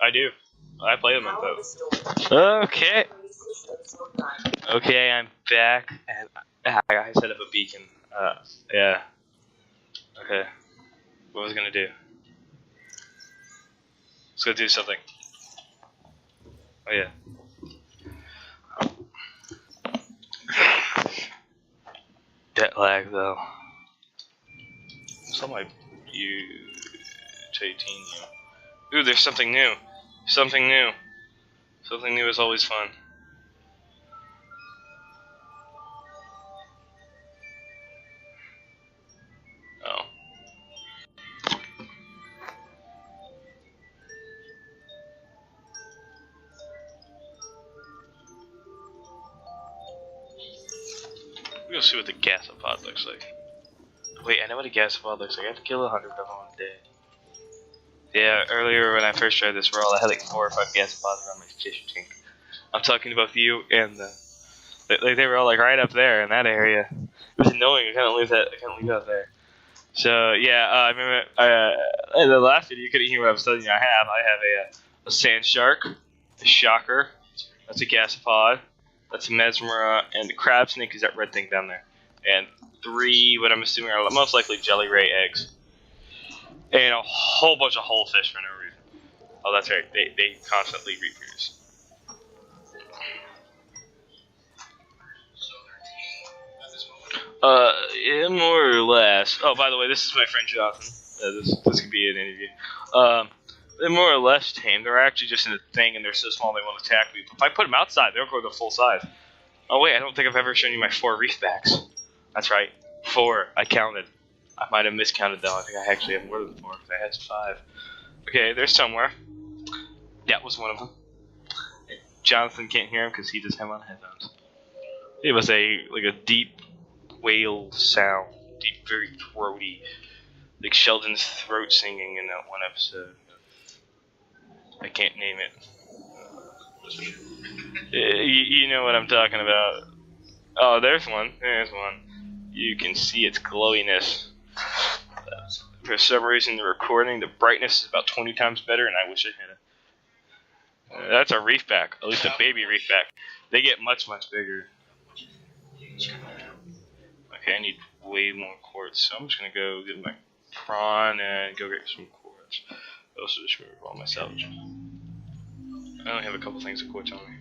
I do. I play them on both. Okay. Okay, I'm back, and I set up a beacon. Yeah. Okay. What was I gonna do? Let's go do something. Oh yeah. Jet lag though. Saw my titanium. Ooh, there's something new. Something new. Something new is always fun. Oh. We'll see what the gasopod looks like. Wait, I know what a gasopod looks like. I have to kill 100 of them on a day. Yeah, earlier when I first tried this world, I had like 4 or 5 gasopods around my fish tank. I'm talking about you and they were all like right up there in that area. It was annoying. I couldn't leave out there. So yeah, I remember in the last video you couldn't hear what I was telling you. I have a sand shark, a shocker. That's a gasopod. That's a mesmera, and the crab snake is that red thing down there. And 3, what I'm assuming are most likely jelly ray eggs. And a whole bunch of whole fish for no reason. Oh, that's right. They constantly reproduce. Yeah, more or less. Oh, by the way, this is my friend Jonathan. This could be an interview. They're more or less tame. They're actually just in a thing, and they're so small they won't attack me. But if I put them outside, they'll grow to full size. Oh wait, I don't think I've ever shown you my 4 reefbacks. That's right, 4. I counted. I might have miscounted though. I think I actually have more than 4 because I had 5. Okay, they're somewhere. That was one of them. Jonathan can't hear him because he doesn't have on headphones. It was a deep whale sound, deep, very throaty, like Sheldon's throat singing in that one episode. I can't name it. You know what I'm talking about. Oh, there's one. There's one. You can see its glowiness. For some reason, the recording, the brightness is about 20 times better, and I wish I had it. That's a reefback, at least a baby reefback. They get much, much bigger. Okay, I need way more quartz, so I'm just gonna go get my prawn and go get some quartz. I also just remember all my salvage. I only have a couple things of quartz on me.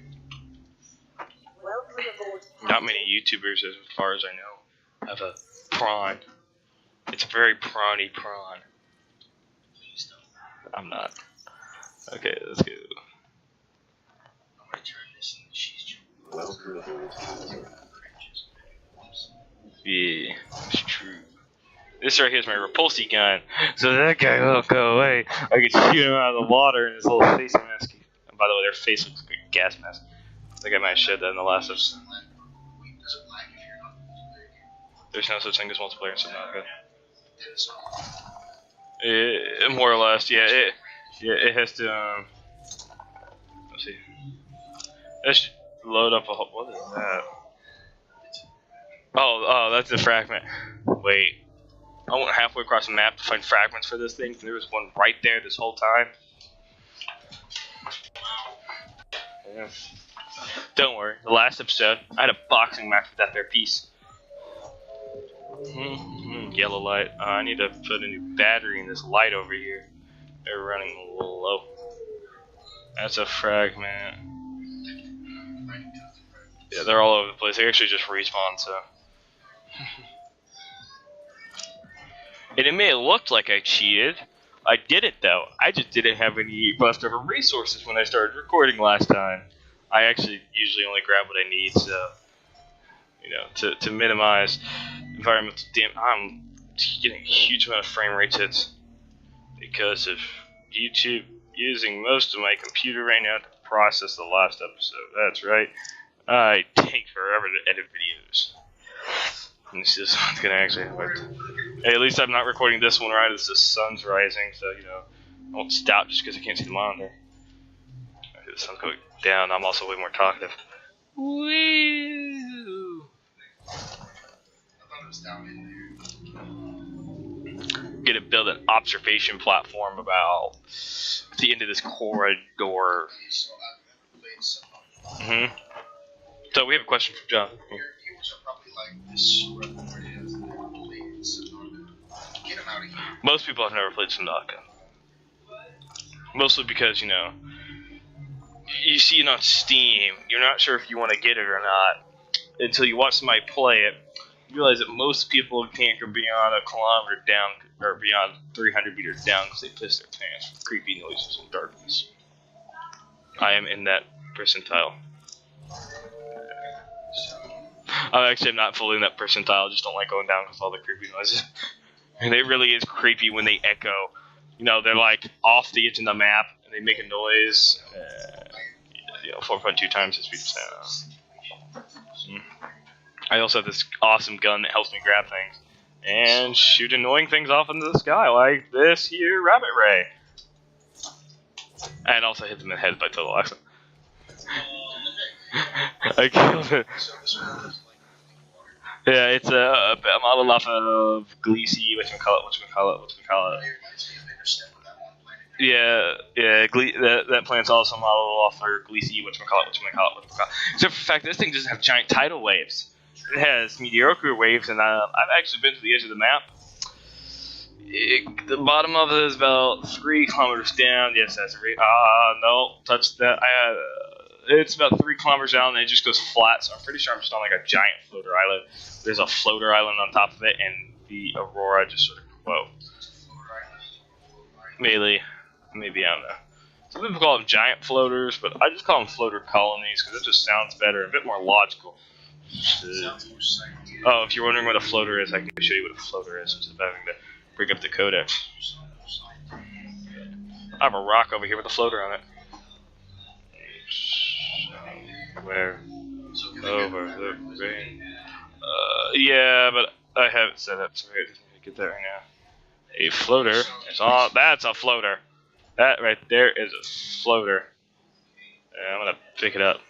Not many YouTubers, as far as I know, have a prawn. It's a very prawny prawn. I'm not. Okay, let's go. Yeah, it's true. This right here is my repulsy gun, so that guy won't go away. I can shoot him out of the water in his little face mask. And by the way, their face looks like a gas mask. I think I might have showed that in the last episode. There's no such thing as multiplayer in Subnautica. More or less, yeah. It has to. Let's see. That should load up a whole. What is that? Oh, that's a fragment. Wait. I went halfway across the map to find fragments for this thing, and there was one right there this whole time. Yeah. Don't worry, the last episode, I had a boxing match with that there piece. Yellow light. I need to put a new battery in this light over here. They're running a little low. That's a fragment. Yeah, they're all over the place. They actually just respawn, so. And it may have looked like I cheated. I didn't though. I just didn't have any leftover resources when I started recording last time. I actually usually only grab what I need, so you know, to minimize environmental damage. I'm getting a huge amount of frame rate hits because of YouTube using most of my computer right now to process the last episode. That's right. I take forever to edit videos. And this is what's gonna actually happen. Hey, at least I'm not recording this one right as the sun's rising, so you know, I won't stop just because I can't see the monitor. Okay, the sun's going down. I'm also way more talkative. Woo! gonna build an observation platform about the end of this corridor. Mm-hmm. So we have a question from John. Most people have never played Subnautica. Mostly because, you know, you see it on Steam, you're not sure if you want to get it or not until you watch somebody play it. You realize that most people can't go beyond a kilometer down or beyond 300 meters down because they piss their pants from creepy noises and darkness. I am in that percentile. I'm not fully in that percentile, I just don't like going down because of all the creepy noises. And it really is creepy when they echo. You know, they're like off the edge of the map and they make a noise. 4.2 times the speed of sound. I also have this awesome gun that helps me grab things and shoot annoying things off into the sky, like this here rabbit ray. And also hit them in the head by total accident. I killed it. Yeah, it's a model off of Gleesy, whatchamacallit. Yeah, that plant's also modeled off of Gleesy, whatchamacallit. Except for the fact that this thing doesn't have giant tidal waves. It has mediocre waves, and I've actually been to the edge of the map. The bottom of it is about 3 kilometers down. Yes, that's a no, touch that. It's about 3 kilometers down, and it just goes flat. So I'm pretty sure I'm just on like a giant floater island. There's a floater island on top of it, and the aurora just sort of maybe I don't know. Some people call them giant floaters, but I just call them floater colonies because it just sounds better, a bit more logical. Oh, if you're wondering what a floater is, I can show you what a floater is instead of having to bring up the codex. I have a rock over here with a floater on it. Where? Over the ring. Yeah, but I have it set up, so I just need to get that right now. A floater is on. That's a floater. That right there is a floater. I'm gonna pick it up.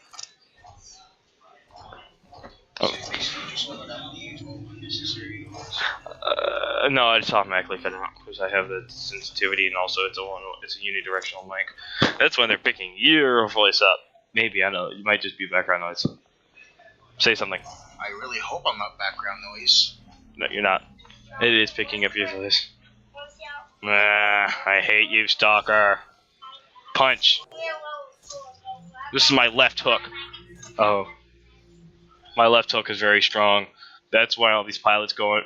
Oh. No, I just automatically cut it out because I have the sensitivity, and also it's a unidirectional mic. That's when they're picking your voice up. Maybe, I know, you might just be background noise. Say something. I really hope I'm not background noise. No, you're not. It is picking up your voice. I hate you, stalker. Punch. This is my left hook. Oh. My left hook is very strong. That's why all these pilots go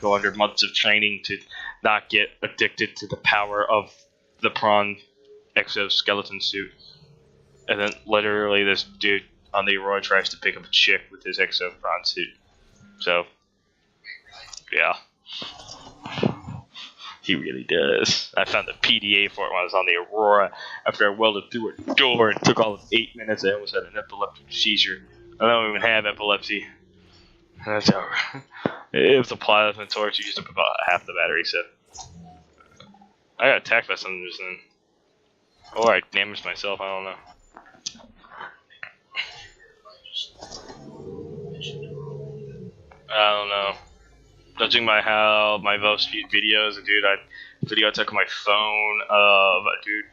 under months of training to not get addicted to the power of the prawn exoskeleton suit. And then literally this dude on the Aurora tries to pick up a chick with his exo prawn suit. So, yeah. He really does. I found the PDA for it when I was on the Aurora after I welded through a door. It took all of 8 minutes. I almost had an epileptic seizure. I don't even have epilepsy. That's over. It was a plasma torch. Used up about half the battery set. I got attacked by something just then. Or I damaged myself. I don't know. I don't know. Judging by how my most viewed videos, a video I took on my phone of a dude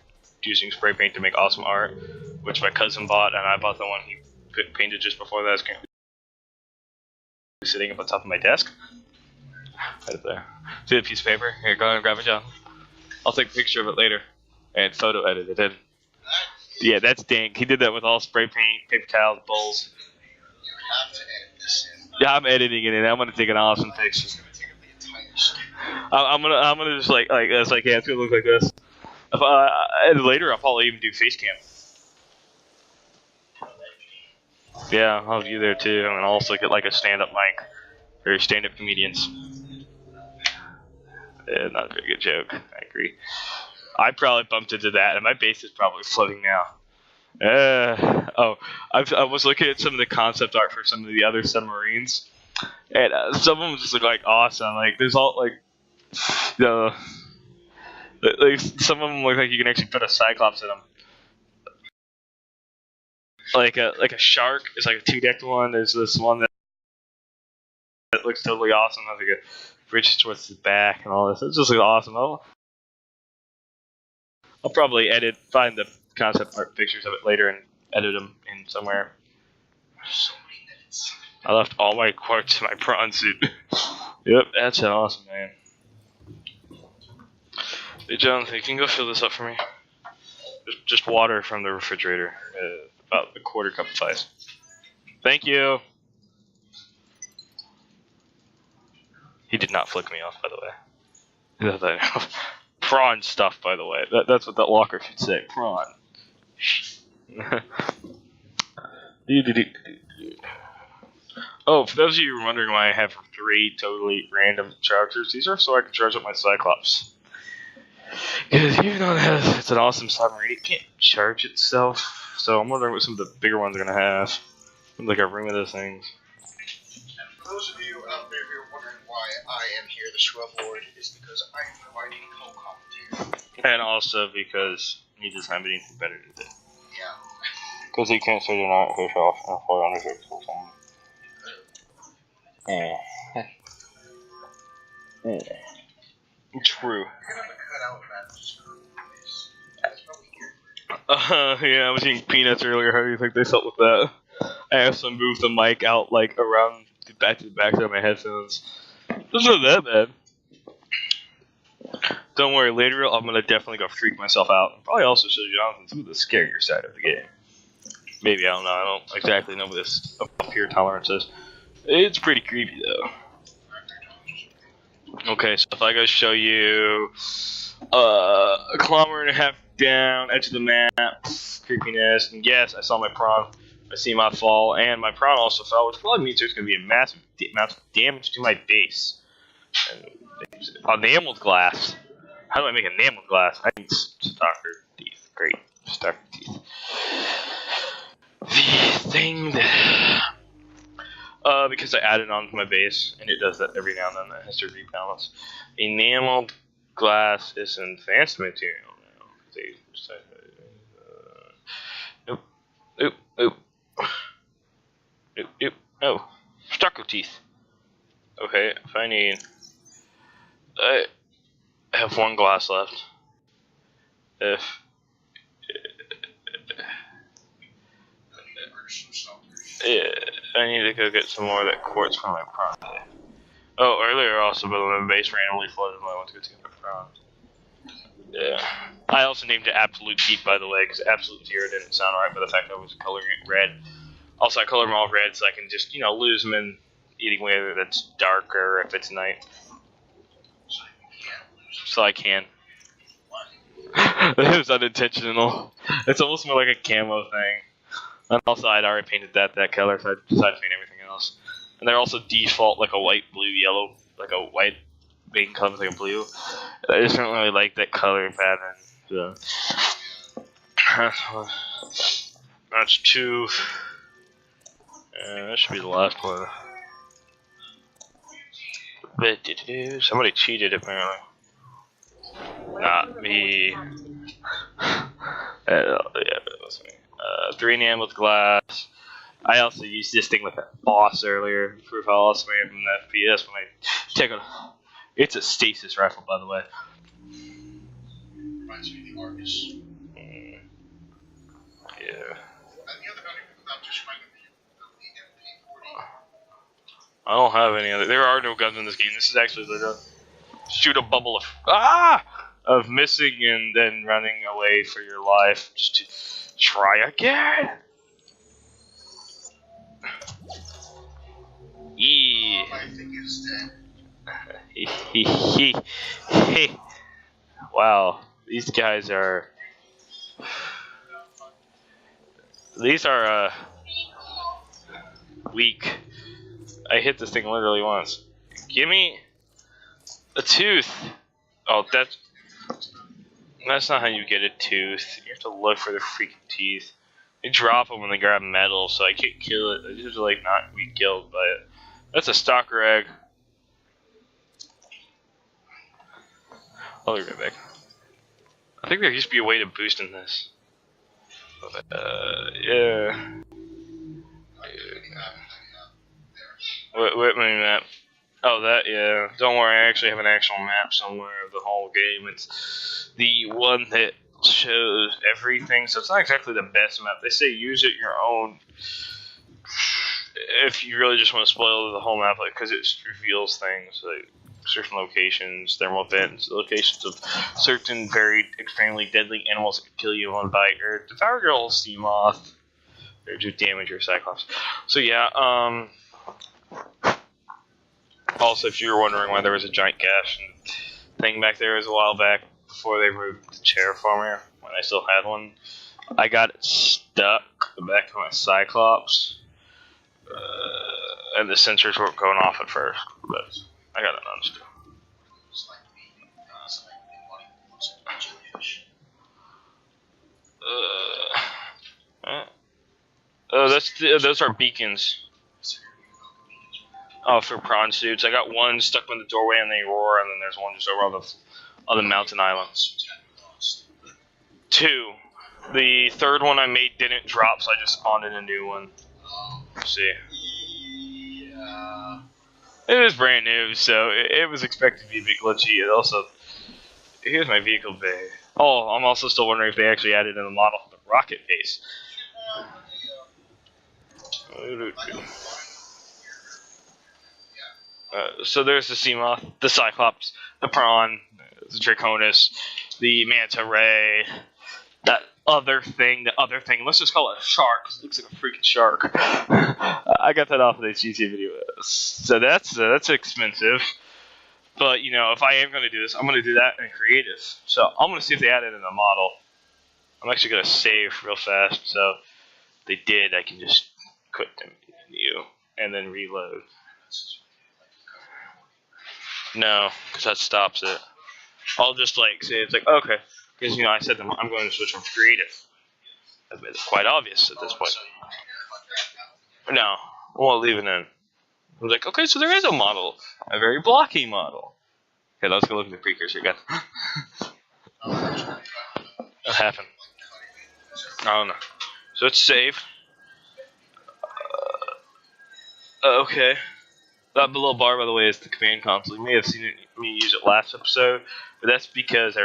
using spray paint to make awesome art, which my cousin bought, and I bought the one he painted just before that. It's currently sitting up on top of my desk. Right up there. See the piece of paper? Here, go ahead and grab it, John. I'll take a picture of it later. And photo edit it in. Yeah, that's dank. He did that with all spray paint, paper towels, bowls. You have to edit this in. Yeah, I'm editing it in. I'm gonna take an awesome picture. I'm gonna just like it's like, yeah, it's gonna look like this. And later I'll probably even do face cam. Yeah, I'll do there too. And I'll also get like a stand-up mic for stand-up comedians. Yeah, not a very good joke. I agree. I probably bumped into that, and my base is probably floating now. I was looking at some of the concept art for some of the other submarines, and some of them just look like awesome. Like there's all like some of them look like you can actually put a Cyclops in them. Like a shark is like a 2-decked one. There's this one that looks totally awesome. Has like a bridges towards the back and all this. It's just like awesome. I'll probably find the concept art pictures of it later and edit them in somewhere. So many minutes. I left all my quartz in my prawn suit. Yep, that's awesome, man. Hey, Jonathan, can you go fill this up for me? Just water from the refrigerator. About a quarter cup of ice. Thank you. He did not flick me off, by the way. Prawn stuff, by the way. That's what that locker should say. Prawn. Oh, for those of you wondering why I have 3 totally random chargers, these are so I can charge up my Cyclops. Because even though it's an awesome submarine, it can't charge itself. So I'm wondering what some of the bigger ones are going to have. Like a room of those things. And for those of you out there who are wondering why I am here, the Shrub Lord, is because I am providing co-commentary. And also because he doesn't have anything better to do. Yeah. Because he can't say you're not fish off and fly on his or something. True. You're gonna have to cut out that just for this. That's probably good. Yeah, I was eating peanuts earlier. How do you think they felt with that? I also moved the mic out like around back to the back of my headphones. It's not that bad. Don't worry, later I'm gonna definitely go freak myself out. And probably also show Jonathan some of the scarier side of the game. Maybe, I don't know. I don't exactly know what this up here tolerance is. It's pretty creepy though. Okay, so if I go show you a kilometer and a half down, edge of the map, creepiness, and yes, I saw my prawn. I see my fall, and my prawn also fell, which probably means there's going to be a massive amount of damage to my base. And enameled glass. How do I make enameled glass? I need stalker teeth. Great. Stalker teeth. The thing that... because I added on to my base, and it does that every now and then. It has to rebalance. Enameled glass is an advanced material now. Oop. Oh, stucco teeth. Okay, if I need... I have 1 glass left. If... I need to go get some more of that quartz from my prawn. Oh, earlier also, but my base randomly flooded when I went to go take my prawn. Yeah. I also named it Absolute Heat, by the way, because Absolute Zero didn't sound right by the fact I was coloring it red. Also, I color them all red so I can just, lose them in eating weather that's darker if it's night. So I can. It was unintentional. It's almost more like a camo thing. And also, I'd already painted that color, so I decided to paint everything else. And they're also default like a white, blue, yellow, like a white main comes like a blue. I just don't really like that color pattern. So. That's 2. That should be the last one. Somebody cheated apparently. Not me. Yeah, that was me. 3 enameled glass. I also used this thing with that boss earlier. Proof how awesome I am from the FPS when I take a... It's a stasis rifle, by the way. Reminds me of the Argus. Yeah. And the other gun, without just reminding me of the MP40. I don't have any other... There are no guns in this game. This is actually the shoot a bubble of missing and then running away for your life just to try again. Yeah. I think it's dead. Wow, these guys are. These are weak. I hit this thing literally once. Give me a tooth. Oh, that's not how you get a tooth. You have to look for the freaking teeth. They drop them when they grab metal, so I can't kill it. I just like not be killed by it. That's a stalker egg. I'll be right back. I think there used to be a way to boost in this. Yeah. What map? Oh, that, yeah. Don't worry, I actually have an actual map somewhere of the whole game. It's the one that shows everything, so it's not exactly the best map. They say use it your own if you really just want to spoil the whole map, like, because it reveals things, like certain locations, thermal vents, locations of certain very extremely deadly animals that could kill you in one bite, or devour your whole sea moth, or do damage your cyclops. So yeah, also if you were wondering why there was a giant gash thing back there a while back, before they moved the terraformer, when I still had one, I got it stuck in the back of my cyclops, and the sensors weren't going off at first, but I got it unstuck. Those are beacons. Oh, for prawn suits. I got one stuck in the doorway and they roar, and then there's one just over on the mountain island. 2. The third one I made didn't drop, so I just spawned in a new one. Let's see. Yeah. It was brand new, so it was expected to be a bit glitchy. And also, here's my vehicle bay. Oh, I'm also still wondering if they actually added in the model the rocket base. So there's the Seamoth, the Cyclops, the Prawn, the Draconis, the Manta Ray, that other thing, let's just call it a shark, because it looks like a freaking shark. I got that off of the YouTube video. So that's expensive. But, you know, if I am going to do this, I'm going to do that in creative. So I'm going to see if they add it in the model. I'm actually going to save real fast, so if they did, I can just quit the menu and then reload. No, because that stops it. I'll just like say it's like, okay, because you know I said I'm going to switch from creative. It's quite obvious at this point. No, I won't leave it in. I was like, okay, so there is a model, a very blocky model. Okay, let's go look at the precursor again. What happened? I don't know. So it's saved. Okay. That below bar, by the way, is the command console. You may have seen me use it last episode, but that's because it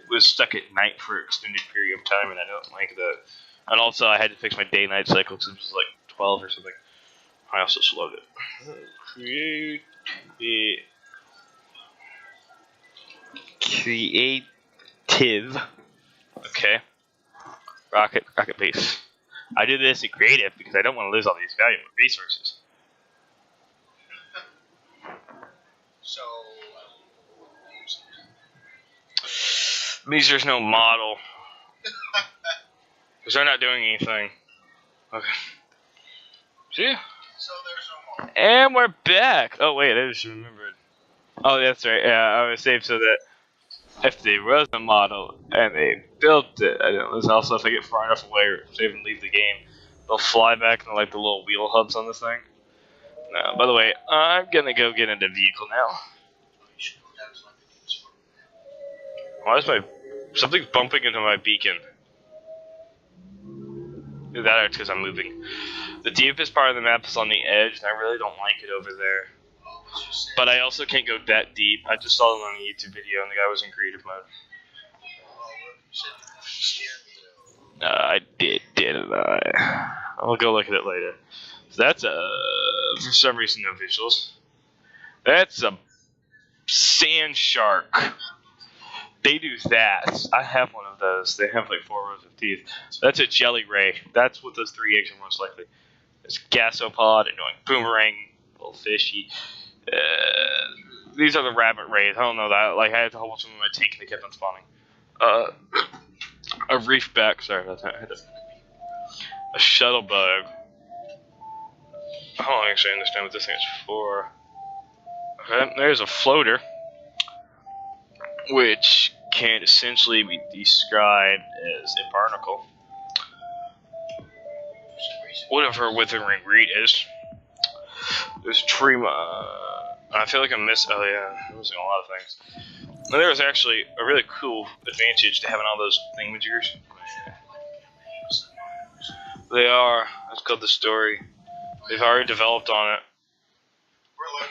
was stuck at night for an extended period of time, and I don't like that. And also, I had to fix my day-night cycle because it was like 12 or something. I also slowed it. Creative. Okay. Rocket base. I do this in creative because I don't want to lose all these valuable resources. So, Means there's no model. Because they're not doing anything. Okay. See? So there's no more. And we're back! Oh wait, I just remembered. Oh, that's right, yeah, I was saved so that if there was a model and they built it, I don't know, also if they get far enough away or save and leave the game, they'll fly back into like the little wheel hubs on this thing. No, by the way, I'm gonna go get into vehicle now. Why is something's bumping into my beacon? Either that or it's because I'm moving. The deepest part of the map is on the edge, and I really don't like it over there. But I also can't go that deep. I just saw it on a YouTube video, and the guy was in creative mode. I didn't I? I'll go look at it later. So that's for some reason no visuals. That's a sand shark. They do that. I have one of those. They have like 4 rows of teeth. That's a jelly ray. That's what those 3 eggs are most likely. There's gasopod, annoying boomerang, little fishy. These are the rabbit rays. I don't know that. Like I had to hold some in my tank and they kept on spawning. A reefback. Sorry about that. A shuttlebug. I don't actually understand what this thing is for. Okay, there's a floater, which can essentially be described as a barnacle. Whatever withering reed is. There's Trima. I feel like I'm missing. Oh yeah, I'm missing a lot of things. And there was actually a really cool advantage to having all those thingamajigers. They are. It's called the story. They've already developed on it.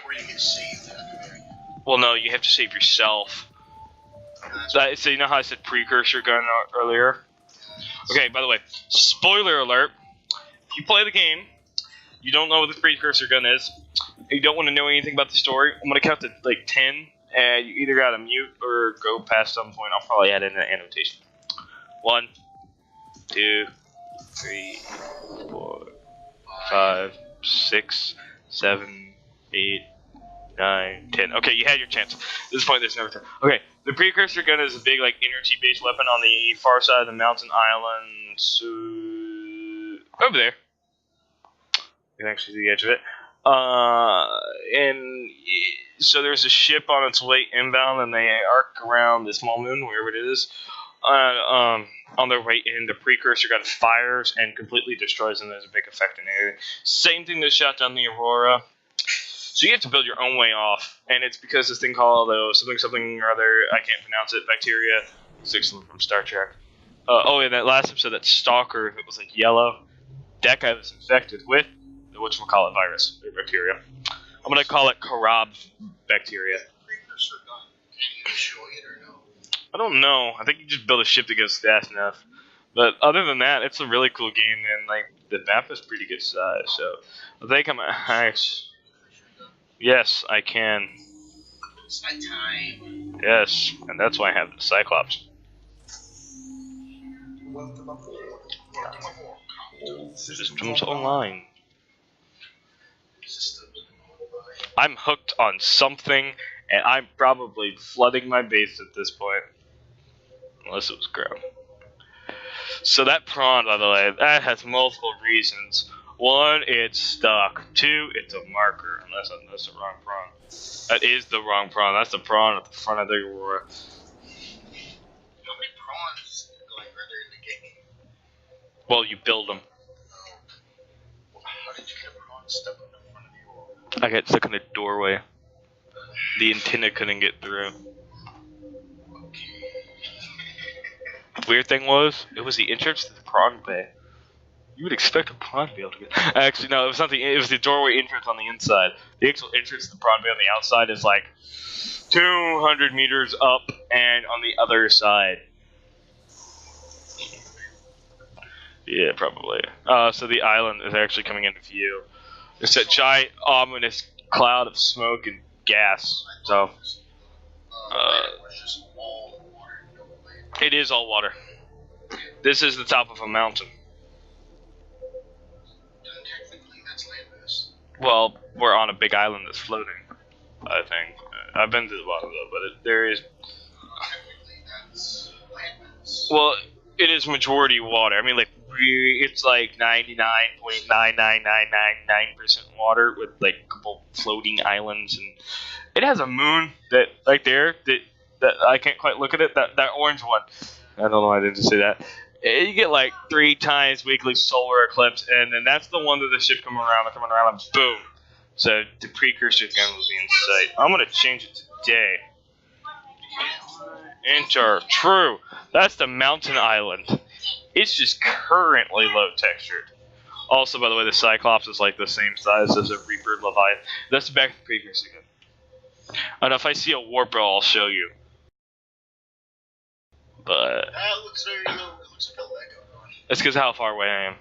Or you get saved at the very end. Well, no, you have to save yourself. So you know how I said precursor gun earlier? Okay, by the way, spoiler alert. If you play the game, you don't know what the precursor gun is, you don't want to know anything about the story, I'm going to count to like 10, and you either got to mute or go past some point. I'll probably add in an annotation. 1, 2, 3, 4, 5, 6, 7, 8, 9, 10. Okay, you had your chance. At this point, there's no return. Okay, the precursor gun is a big, like, energy-based weapon on the far side of the mountain island. So, over there. You can actually see the edge of it. And so there's a ship on its way inbound, and they arc around the small moon, wherever it is. On their way in, the precursor gun fires and completely destroys them. There's a big effect in there. Same thing that shot down the Aurora. So you have to build your own way off, and it's because this thing called something or other, I can't pronounce it, bacteria, six of them from Star Trek. Oh, in that last episode, that Stalker, it was like yellow. That guy was infected with the whatchamacallit virus, or bacteria. I'm gonna call it Karab bacteria. Precursor gun. Can you destroy it or no? I don't know. I think you just build a ship that goes fast enough. But other than that, it's a really cool game, and like the map is pretty good size. So I think I'm nice. Yes, I can. It's nighttime. Yes, and that's why I have the Cyclops. Welcome aboard. Welcome aboard. Systems online. Systems online. I'm hooked on something, and I'm probably flooding my base at this point. Unless it was ground. So that prawn, by the way, that has multiple reasons. 1, it's stuck. 2, it's a marker. Unless that's the wrong prawn. That is the wrong prawn. That's the prawn at the front of the Aurora. How many prawns are there in the game? Well, you build them. How did you get a prawn stuck in the front of the Aurora? I got stuck in the doorway. The antenna couldn't get through. Weird thing was, it was the entrance to the prawn bay. You would expect a prawn to be able to get. Actually, no, it was not the. It was the doorway entrance on the inside. The actual entrance to the prawn bay on the outside is like 200 meters up and on the other side. Yeah, probably. So the island is actually coming into view. It's a giant, ominous cloud of smoke and gas. So, it is all water. This is the top of a mountain. Technically, that's landmass. Well, we're on a big island that's floating, I think. I've been to the bottom though, but there is. Technically, that's landmass. Well, it is majority water. I mean, like it's like 99.99999% water with like a couple floating islands, and it has a moon that right there that I can't quite look at it. That orange one. I don't know why I didn't say that. You get like 3 times weekly solar eclipse, and then that's the one that the ship coming around, and boom. So the precursor gun will be in sight. I'm gonna change it today. Enter. True. That's the mountain island. It's just currently low textured. Also, by the way, the Cyclops is like the same size as a Reaper Leviathan. That's the back of the precursor gun. And if I see a warp, I'll show you. But That looks very low. It looks like a Lego one. that's because of how far away I am.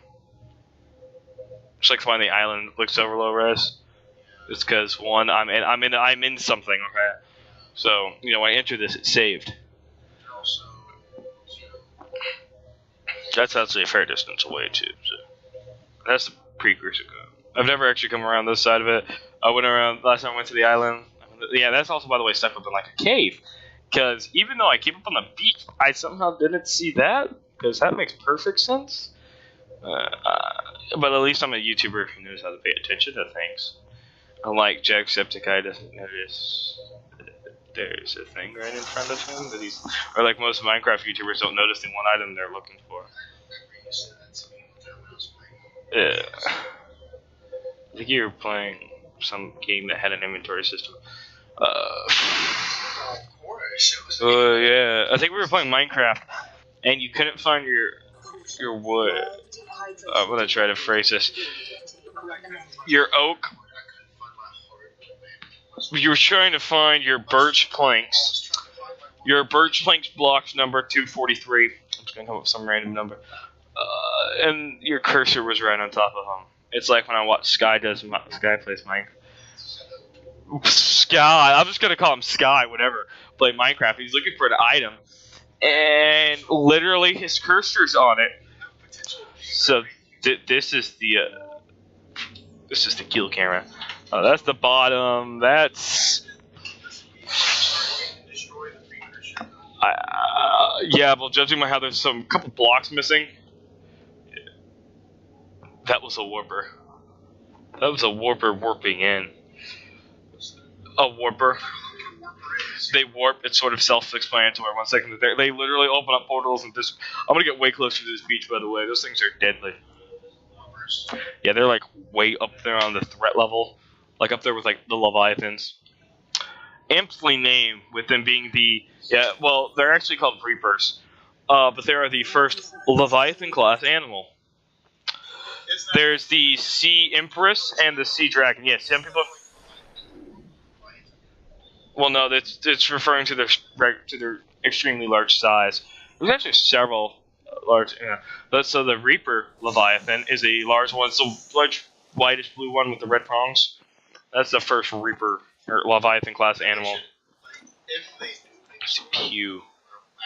Just like why the island looks over low res. It's because one, I'm in something. Okay, so you know when I enter this, it's saved. Also, That's actually a fair distance away too. So that's the precursor gun. I've never actually come around this side of it. I went around last time I went to the island. Yeah, that's also, by the way, stuck up in like a cave. Because even though I keep up on the beach, I somehow didn't see that. Because that makes perfect sense. But at least I'm a YouTuber who knows how to pay attention to things. Unlike Jacksepticeye doesn't notice that there's a thing right in front of him that he's, or like most Minecraft YouTubers don't notice the one item they're looking for. Yeah. I think you were playing some game that had an inventory system. of course, it was. Yeah. I think we were playing Minecraft, and you couldn't find your wood. I'm gonna try to phrase this. Your oak. you're trying to find your birch planks. Your birch planks blocks number 243. I'm just gonna come up with some random number. And your cursor was right on top of him. It's like when I watch Sky plays Minecraft. Sky, I'm just gonna call him Sky, whatever. Play Minecraft. He's looking for an item, and literally his cursor's on it. So this is the kill camera. That's the bottom. That's yeah. Well, judging by how there's some couple blocks missing, that was a warper. That was a warper warping in. A warper. They warp. It's sort of self-explanatory. 1 second, they literally open up portals and this. I'm gonna get way closer to this beach, by the way. Those things are deadly. Yeah, they're like way up there on the threat level, like up there with like the Leviathans. Aptly named, with them being well, they're actually called Reapers, but they are the first Leviathan class animal. There's the Sea Empress and the Sea Dragon. Yes, some people. Well, no, it's referring to their extremely large size. There's actually several large. Yeah. So the Reaper Leviathan is a large one. It's a large, whitish blue one with the red prongs. That's the first Reaper or Leviathan class animal. If they do, Pew.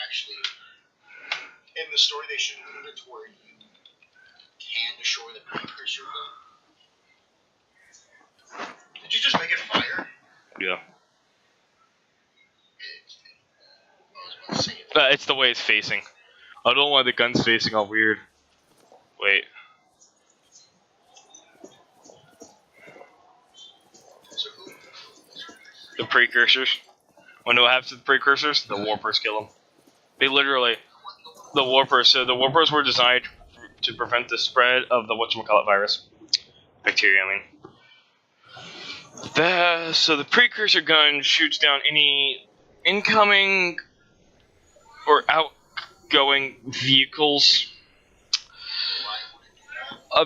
Actually, in the story, they should move it to where you can destroy the precursor. Did you just make it fire? Yeah. I was about to say it. It's the way it's facing. I don't know why the gun's facing all weird. Wait. The precursors. Wanna know what happens to the precursors? The warpers kill them. They literally, the warpers were designed to prevent the spread of the whatchamacallit virus. Bacteria, I mean. So the precursor gun shoots down any incoming or outgoing vehicles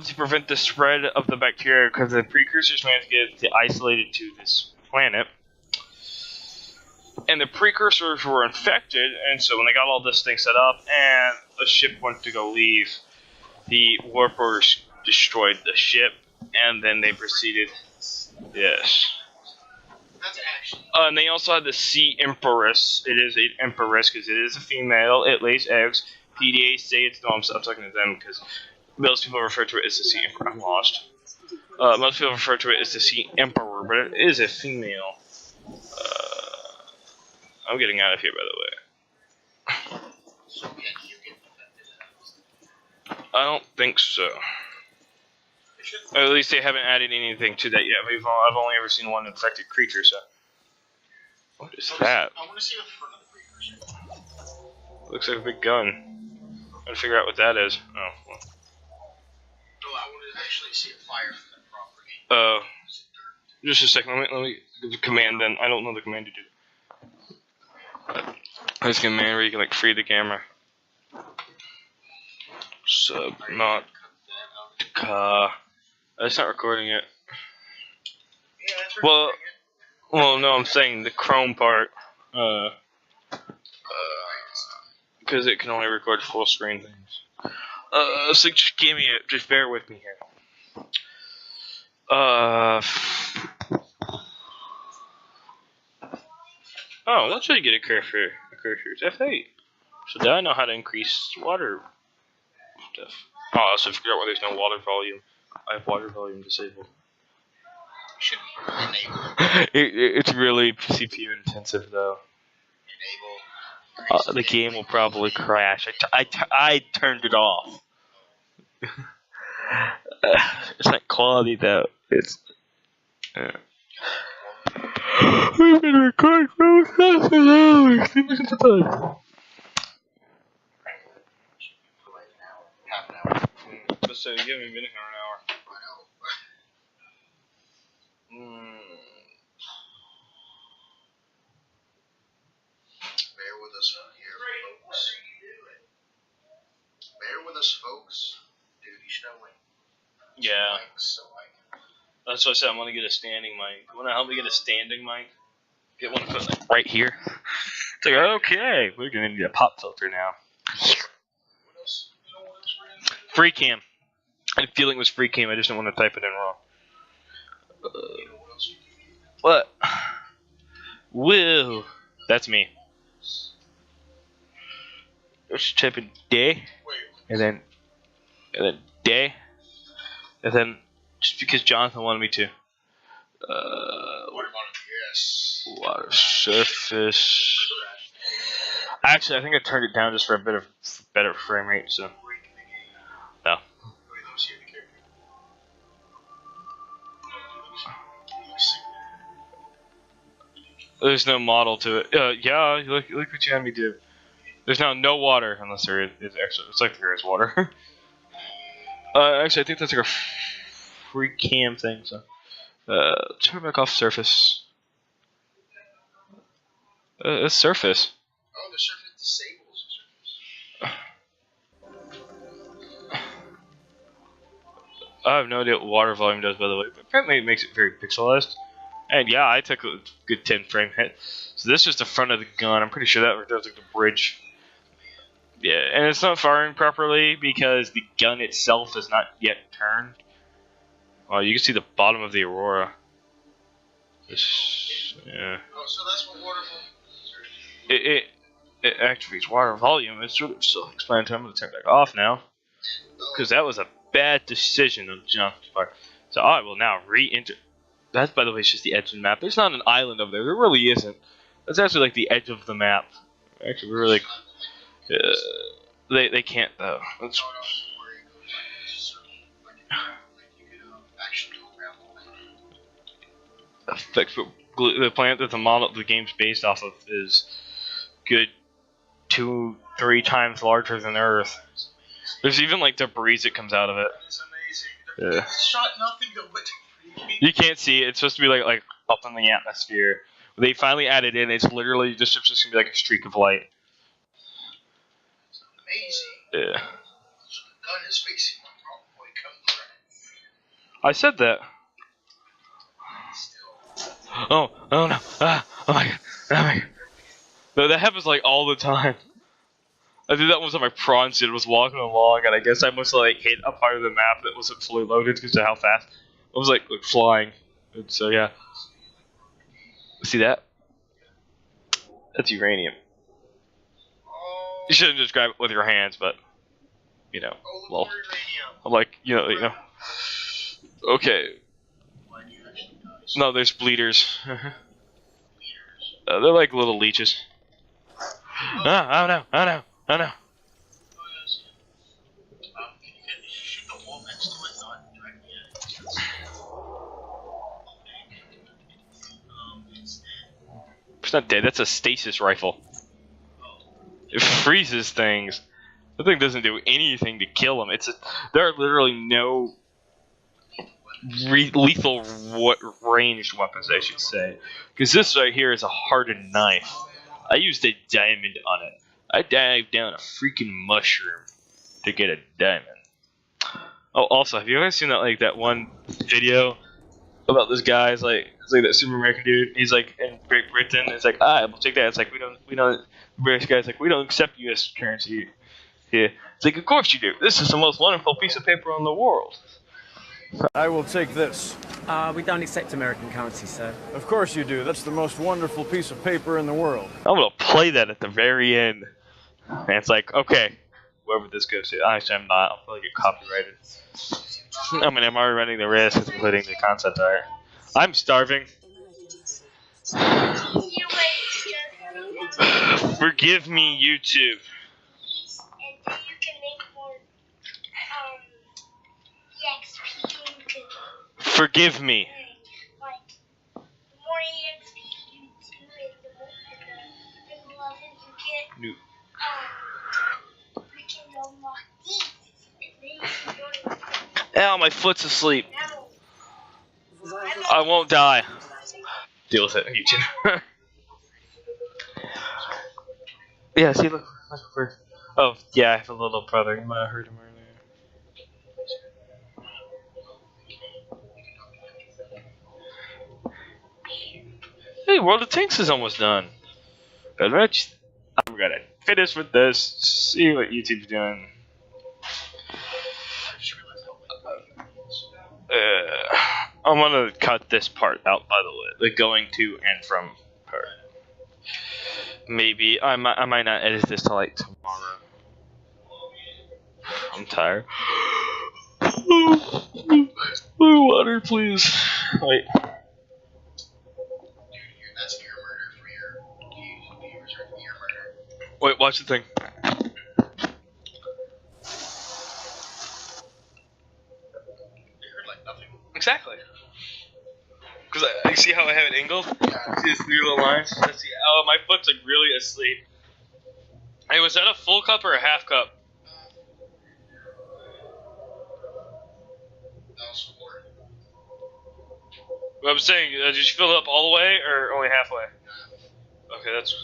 to prevent the spread of the bacteria, because the precursors managed to get isolated to this planet. And the precursors were infected, and so when they got all this thing set up and a ship went to go leave, the warpers destroyed the ship, and then they proceeded. Yes. That's actually. And they also had the Sea Empress. It is an Empress because it is a female. It lays eggs. PDA say it's. No, I'm talking to them because most people refer to it as the Sea Emperor. I'm lost. Most people refer to it as the Sea Emperor, but it is a female. I'm getting out of here, by the way. So can you get infected? I don't think so. Or at least they haven't added anything to that yet. I've only ever seen one infected creature, so. What is that? I want to see the front of the precursor. Looks like a big gun. I'm trying to figure out what that is. Oh. Well. No, I want to actually see it fire from the property. Just a second. Let me give the command then. I don't know the command to do. There's a command where you can like free the camera. Subnautica. It's not recording it. Yeah, that's recording Well, no, I'm saying the Chrome part. Because it can only record full screen things. So just give me it. Just bear with me here. Oh, that's how you get a cursor. It's F8. So now I know how to increase water stuff. Oh, I also figured out why there's no water volume. I have water volume disabled. Should enable. It's really CPU intensive though. Enable. The game will probably crash. I turned it off. It's not quality though. It's. We've been recording for half an hour. Half an hour. So you haven't been here an hour. I know. Bear with us here, folks. Bear with us, folks. Duty showing. Yeah. So That's what I said. I want to get a standing mic. You want to help me get a standing mic? Get one put like right here. It's like, okay, we're gonna need a pop filter now. What else? You know what else we're in? Free cam. I had a feeling it was free cam. I just didn't want to type it in wrong. You know what else you need? What? Woo. That's me. Just type in day, Wait. and then day, and then just because Jonathan wanted me to. Water bottom. Yes. Water surface. Actually, I think I turned it down just for a bit of better frame rate. So. No. Wait, let me see the character. Let me see. There's no model to it. Yeah, look what you had me do. There's now no water unless there is actually. It's like there is water. Actually, I think that's like a free cam thing. So, turn back off surface. It's surface. Oh, the surface disables the surface. I have no idea what water volume does, by the way, but apparently it makes it very pixelized. And yeah, I took a good 10 frame hit. So this is the front of the gun. I'm pretty sure that does like the bridge. Yeah, and it's not firing properly because the gun itself is not yet turned. Oh, you can see the bottom of the Aurora. Yeah. Oh, so that's what water volume It activates water volume. It's sort of self-explanatory. I'm going to turn it back off now. Because that was a bad decision on Jonathan's part. So I will now re-enter. That, by the way, is just the edge of the map. There's not an island over there. There really isn't. That's actually like the edge of the map. Actually, we're like... they can't, though. That's... The planet that the game's based off of is good 2-3 times larger than Earth. There's even like debris that comes out of it. It's amazing. Yeah. Shot nothing to what. You can't see it. It's supposed to be like up in the atmosphere. They finally added in. It's literally just gonna be like a streak of light. It's amazing. Yeah. So the gun is facing one wrong way. Come I said that. Oh no! Oh my god! Oh my god! No, that happens like all the time. I did that once on my prawn suit. I was walking along, and I guess I must have like hit a part of the map that wasn't fully loaded because of how fast I was like flying. And so yeah. See that? That's uranium. You shouldn't just grab it with your hands, but you know, well, I'm like you know. Okay. No, there's bleeders. They're like little leeches. Oh no! Oh no! Oh no! It's not dead. That's a stasis rifle. It freezes things. The thing doesn't do anything to kill them. There are literally no lethal ranged weapons, I should say. Because this right here is a hardened knife. I used a diamond on it. I dived down a freaking mushroom to get a diamond. Oh, also, have you ever seen that one video about this guy? It's like that super American dude. He's like in Great Britain. It's like, we'll take that. It's like we don't. The British guy's like, we don't accept U.S. currency here. It's like, of course you do. This is the most wonderful piece of paper in the world. I will take this. We don't accept American currency, sir. Of course you do. That's the most wonderful piece of paper in the world. I'm gonna play that at the very end. And it's like, okay, wherever this goes to. Actually, I'm not. I'll probably get copyrighted. I mean, I'm already running the risk of including the concept art. I'm starving. Forgive me, YouTube. Forgive me. Ow, my foot's asleep. I won't die. Deal with it, YouTube. Yeah, see, look. Oh, yeah, I have a little brother. You might have heard him earlier. Hey, World of Tanks is almost done. I'm gonna finish with this. See what YouTube's doing. I'm gonna cut this part out, by the way, the going to and from part. Maybe I might not edit this till like tomorrow. I'm tired. Water, please. Wait. That's ear murder for your viewers, right? Ear murder. Wait, watch the thing. You heard like nothing. Exactly. Because I see how I have it angled? Yeah. See these three little lines? Let's see. Oh, my foot's like really asleep. Hey, was that a full cup or a half cup? That was 4. What I'm saying, did you fill it up all the way or only halfway? Okay, that's...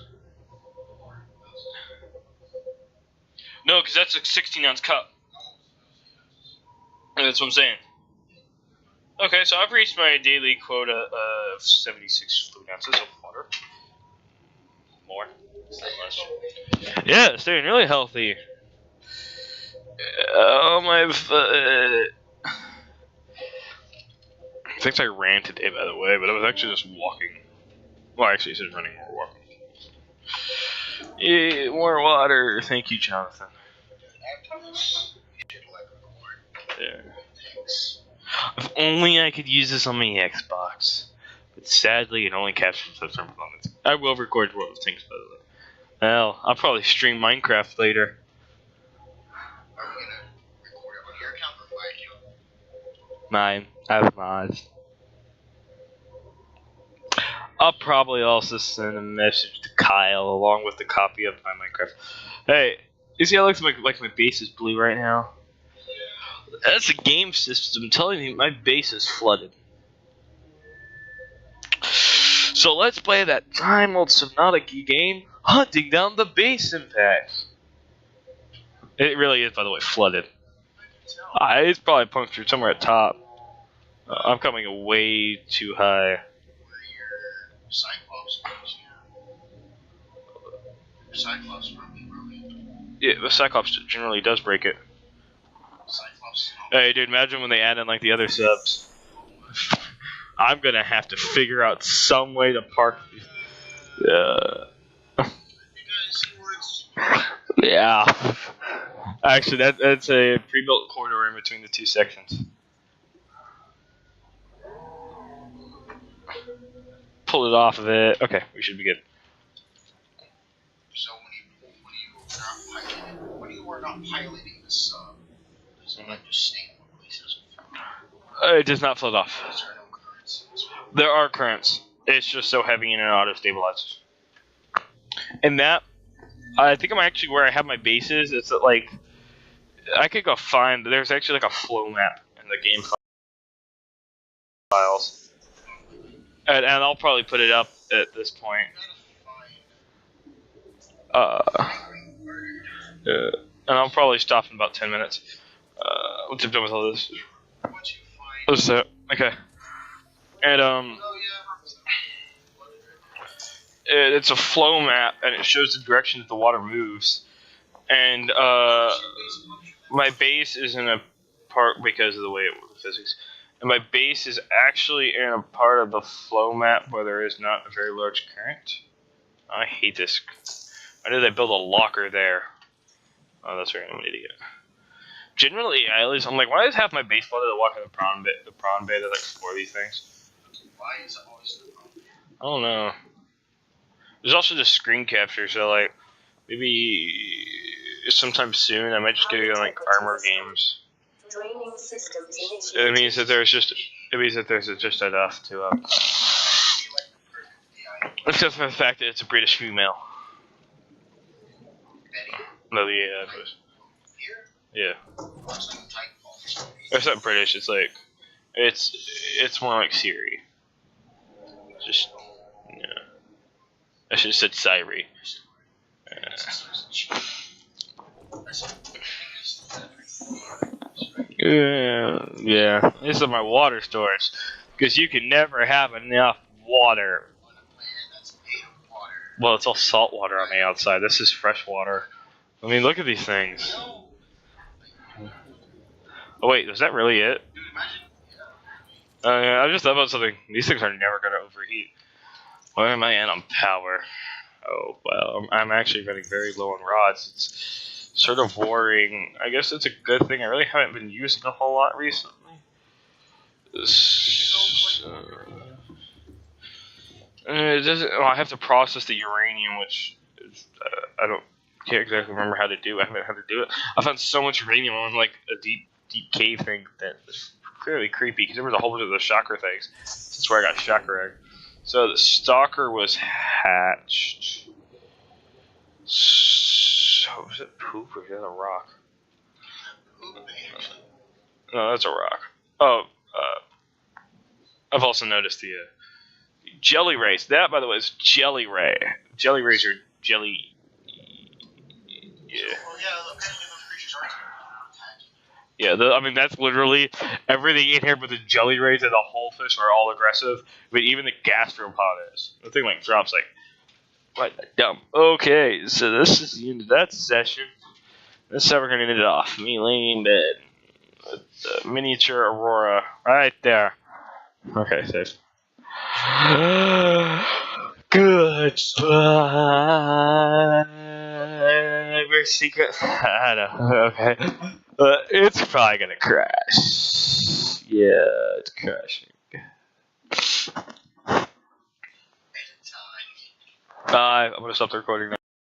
No, because that's a 16-ounce cup. That's what I'm saying. Okay, so I've reached my daily quota of 76 fluid ounces of water. More. Less. Yeah, staying really healthy. Oh, my foot. I think I ran today, by the way, but I was actually just walking. Well, actually, it says running or walking. Yeah, more water. Thank you, Jonathan. Yeah. If only I could use this on my Xbox. But sadly, it only captures certain components. I will record World of Tanks, by the way. Well, I'll probably stream Minecraft later. Are we gonna record it on your account or my account? Mine. I have mods. I'll probably also send a message to Kyle along with the copy of my Minecraft. Hey, you see how it looks like my base is blue right now? That's a game system telling me my base is flooded. So let's play that time old Subnautica game, hunting down the base impacts. It really is, by the way, flooded. It's probably punctured somewhere at top. I'm coming way too high. Where your Cyclops goes, Your Cyclops probably broke it. Yeah, the Cyclops generally does break it. Cyclops. Hey, dude, imagine when they add in like the other subs. I'm gonna have to figure out some way to park. You guys see where it's... Yeah. Actually, that's a pre-built corridor in between the two sections. Pull it off of it. Okay, we should be good. So when you are not piloting the sub, does it like just stay in one place? It does not float off. Is there no currents? There are currents. It's just so heavy and it auto stabilizes. And that, I think I'm actually where I have my bases. It's at like, I could go find. There's actually like a flow map in the game files, and I'll probably put it up at this point. And I'll probably stop in about 10 minutes. Once I'm done with all this. What's that? Okay. And it's a flow map, and it shows the direction that the water moves. And my base is in a part because of the way it works, the physics. And my base is actually in a part of the flow map where there is not a very large current. I hate this. Why did I build a locker there? Oh, that's right, I'm an idiot. Generally, I'm like, why does half my base flooded to walk in the prawn bay? The prawn bay, there's like 4 of these things. Why is it always the prawn bay? I don't know. There's also just screen capture, so like, maybe sometime soon I might just get into like armor games. Draining systems initiated. It means that there's just enough to except for the fact that it's a British female. No, yeah, yeah. It's not British. It's like it's more like Siri. Just yeah. I should have said Siri. Yeah. This is my water storage because you can never have enough water. well, it's all salt water on the outside. This is fresh water. I mean, look at these things. Oh wait, is that really it? I just thought about something. These things are never going to overheat. Why am I in on power? Oh, well, I'm actually running very low on rods. It's sort of worrying. I guess it's a good thing. I really haven't been using a whole lot recently. It doesn't. Well, I have to process the uranium, which is, can't exactly remember how to do. I haven't had to do it. I found so much uranium on like a deep cave thing that was fairly creepy because there was a whole bunch of those shocker things. That's where I got shocker egg. So the stalker was hatched. So was it poop or is that a rock? No, that's a rock. Oh, I've also noticed the jelly rays. That, by the way, is jelly ray. Jelly rays are jelly. Yeah. Well, yeah, apparently those creatures are attacking. Yeah, I mean, that's literally everything in here but the jelly rays and the whole fish are all aggressive. But even the gastropod is. The thing like drops like, what the dumb. Okay, so this is the end of that session. This is how we're going to end it off. Me laying in bed. With the miniature Aurora right there. Okay, safe. Goodbye. We're secret. I know. Okay. It's probably gonna crash. Yeah, it's crashing. Bye. I'm gonna stop the recording now.